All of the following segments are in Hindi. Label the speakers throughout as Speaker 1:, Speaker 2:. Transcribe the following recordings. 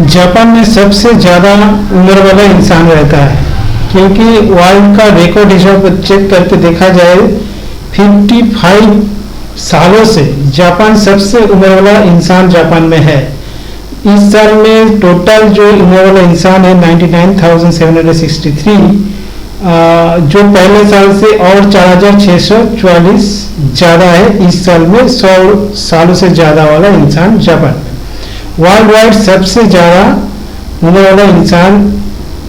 Speaker 1: जापान में सबसे ज़्यादा उम्र वाला इंसान रहता है, क्योंकि वर्ल्ड का रिकॉर्ड हिसाब चेक करके देखा जाए 55 सालों से जापान सबसे उम्र वाला इंसान जापान में है। इस साल में टोटल जो उम्र वाला इंसान है 99,763, जो पहले साल से और 4,644 ज़्यादा है। इस साल में 100 सालों से ज़्यादा वाला इंसान जापान में। वर्ल्ड वाइड सबसे ज़्यादा उम्र वाला इंसान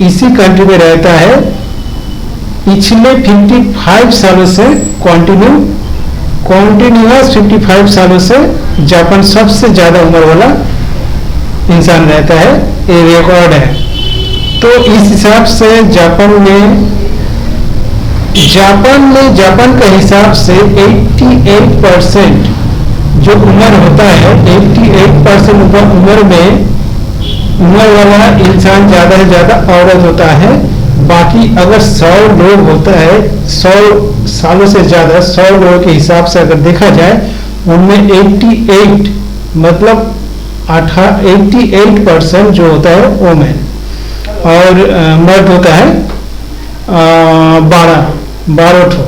Speaker 1: इसी कंट्री में रहता है। पिछले 55 सालों से कॉन्टिन्यूअस 55 सालों से जापान सबसे ज़्यादा उम्र वाला इंसान रहता है, ये रिकॉर्ड है। तो इस हिसाब से जापान का हिसाब से 88% जो उम्र होता है, 88% उम्र में उम्र वाला इंसान ज़्यादा से ज़्यादा औरत होता है। बाकी अगर 100 लोग होता है, 100 सालों से ज़्यादा 100 लोगों के हिसाब से अगर देखा जाए, उनमें 88 मतलब 88% जो होता है वोमेन, और मर्द होता है 12 ठो।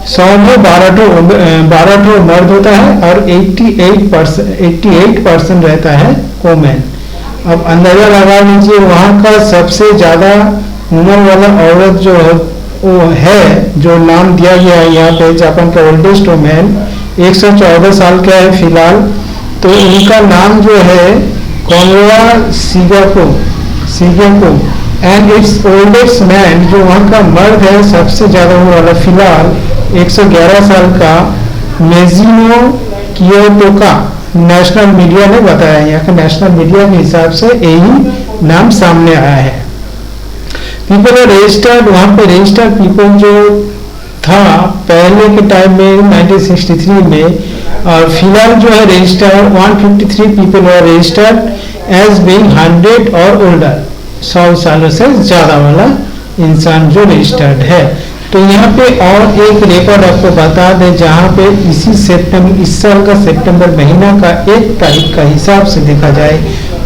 Speaker 1: 100 में 12 ठो मर्द होता है और 88% रहता है वोमेन। अब अंदाजा लगा लीजिए, वहाँ का सबसे ज़्यादा उम्र वाला औरत जो है, जो नाम दिया गया है यहाँ पे, जापान का ओल्डेस्ट वोमेन 114 साल का है फिलहाल। तो उनका नाम जो है कोनवा शिगेको एंड इट्स ओल्डेस्ट मैन, जो वहाँ का मर्द है सबसे ज़्यादा उम्र वाला फिलहाल 111 साल का मेजिनो कियोटोका। नेशनल मीडिया ने बताया, यहाँ का नेशनल मीडिया के हिसाब से यही नाम सामने आया है। पीपल आर रजिस्टर्ड, वहाँ पे रजिस्टर्ड पीपल जो था पहले के टाइम में 1963 में, और फिलहाल जो है registered 153 people are registered as being 100 और ओल्डर, 100 सालों से ज़्यादा वाला इंसान जो रजिस्टर्ड है। तो यहाँ पे और एक रिकॉर्ड आपको बता दें, जहाँ पे इस साल का सितंबर महीना का 1 तारीख का हिसाब से देखा जाए,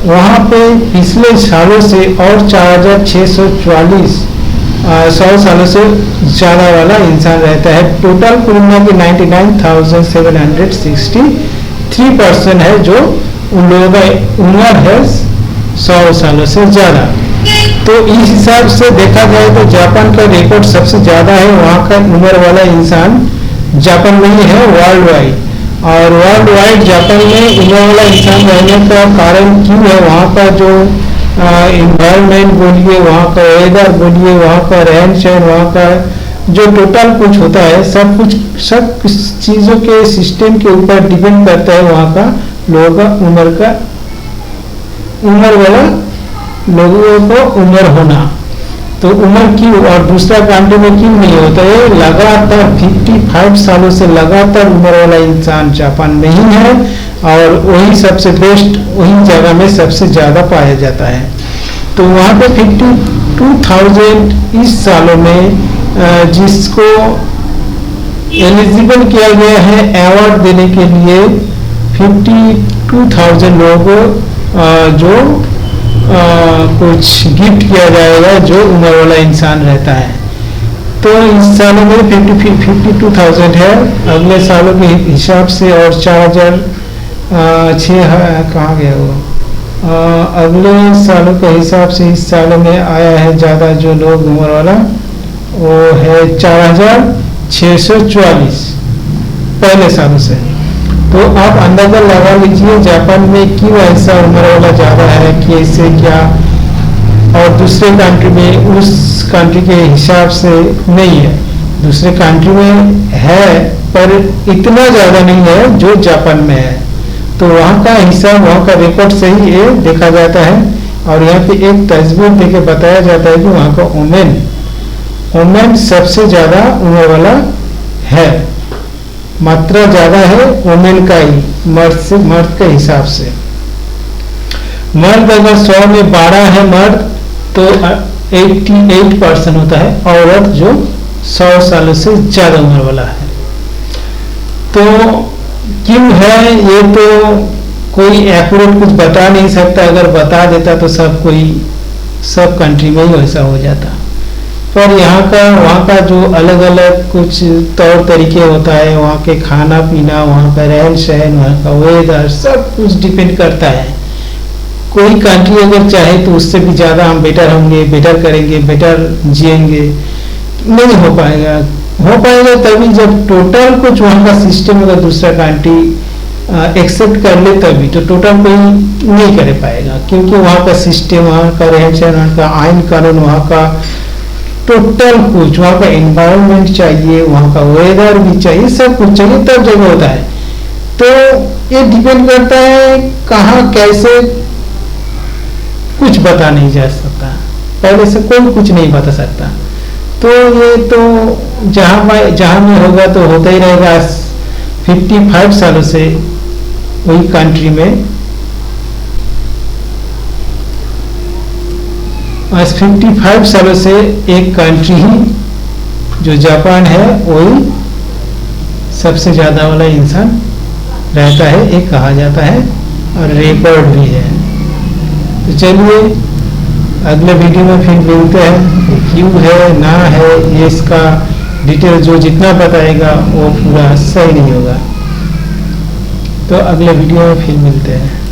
Speaker 1: वहाँ पे पिछले सालों से और 4,644 100 सालों से ज़्यादा वाला इंसान रहता है। टोटल कुल मिला के 99,763% है जो उन लोगों का उम्र है 100 सालों से ज़्यादा। तो इस हिसाब से देखा जाए तो जापान का रिकॉर्ड सबसे ज़्यादा है, वहाँ का उम्र वाला इंसान जापान में ही है वर्ल्ड वाइड। और वर्ल्ड वाइड जापान में उम्र वाला इंसान रहने का कारण क्यों है, वहाँ का जो इन्वायरमेंट बोलिए, वहाँ का वेदर बोलिए, वहाँ का रहन सहन, वहाँ का जो टोटल कुछ होता है, सब चीज़ों के सिस्टम के ऊपर डिपेंड करता है वहाँ का लोगों का उम्र वाला लोगों को उम्र होना। तो उम्र क्यों, और दूसरा कंट्री में क्यों नहीं होता है? लगातार 55 सालों से लगातार उम्र वाला इंसान जापान में ही है, और वही सबसे बेस्ट, वही जगह में सबसे ज़्यादा पाया जाता है। तो वहाँ पे 52,000 इस सालों में जिसको एलिजिबल किया गया है अवार्ड देने के लिए, 52,000 लोगों को जो कुछ गिफ्ट किया जाएगा जो उम्र वाला इंसान रहता है। तो इस सालों में 52,000 है, अगले सालों के हिसाब से और 4,006 कहाँ गया वो, अगले सालों के हिसाब से इस सालों में आया है ज़्यादा जो लोग उम्र वाला, वो है 4,644 पहले सालों से। तो आप अंदाजा लगा लीजिए जापान में क्यों ऐसा उम्र वाला ज़्यादा है, कैसे क्या, और दूसरे कंट्री में उस कंट्री के हिसाब से नहीं है। दूसरे कंट्री में है पर इतना ज़्यादा नहीं है जो जापान में है। तो वहाँ का हिसाब, वहाँ का रिकॉर्ड सही है देखा जाता है। और यहाँ पे एक तस्वीर देके बताया जाता है कि वहाँ का वोमेन सबसे ज़्यादा उम्र वाला है, मात्रा ज़्यादा है वोमेन का ही, मर्द के हिसाब से। मर्द अगर 100 में 12 है मर्द, तो 88% होता है औरत जो 100 सालों से ज़्यादा उम्र वाला है। तो क्यों है ये, तो कोई एक्यूरेट कुछ बता नहीं सकता, अगर बता देता तो सब कंट्री में ही वैसा हो जाता। पर यहाँ का वहाँ का जो अलग अलग कुछ तौर तरीके होता है, वहाँ के खाना पीना, वहाँ का रहन सहन, वहाँ का वेदर, सब कुछ डिपेंड करता है। कोई कंट्री अगर चाहे तो उससे भी ज़्यादा हम बेटर होंगे, बेटर करेंगे, बेटर जिएंगे, नहीं हो पाएगा। हो पाएगा तभी जब टोटल कुछ वहाँ का सिस्टम अगर दूसरा कंट्री एक्सेप्ट कर ले, तभी तो टोटल कोई नहीं कर पाएगा, क्योंकि वहाँ का सिस्टम, वहाँ का रहन सहन, वहाँ का आइन कानून, वहाँ का टोटल कुछ, वहाँ का एनवायरनमेंट चाहिए, वहाँ का वेदर भी चाहिए, सब कुछ चाहिए तब जगह होता है। तो ये डिपेंड करता है कहाँ कैसे, कुछ बता नहीं जा सकता, पहले से कोई कुछ नहीं बता सकता। तो ये तो जहाँ में होगा तो होता ही रहेगा। 55 सालों से वही कंट्री में, आज 55 सालों से एक कंट्री ही जो जापान है वही सबसे ज़्यादा वाला इंसान रहता है, एक कहा जाता है, और रिकॉर्ड भी है। तो चलिए अगले वीडियो में फिर मिलते हैं, क्यों है ना है ये इसका डिटेल जो जितना बताएगा वो पूरा सही नहीं होगा। तो अगले वीडियो में फिर मिलते हैं।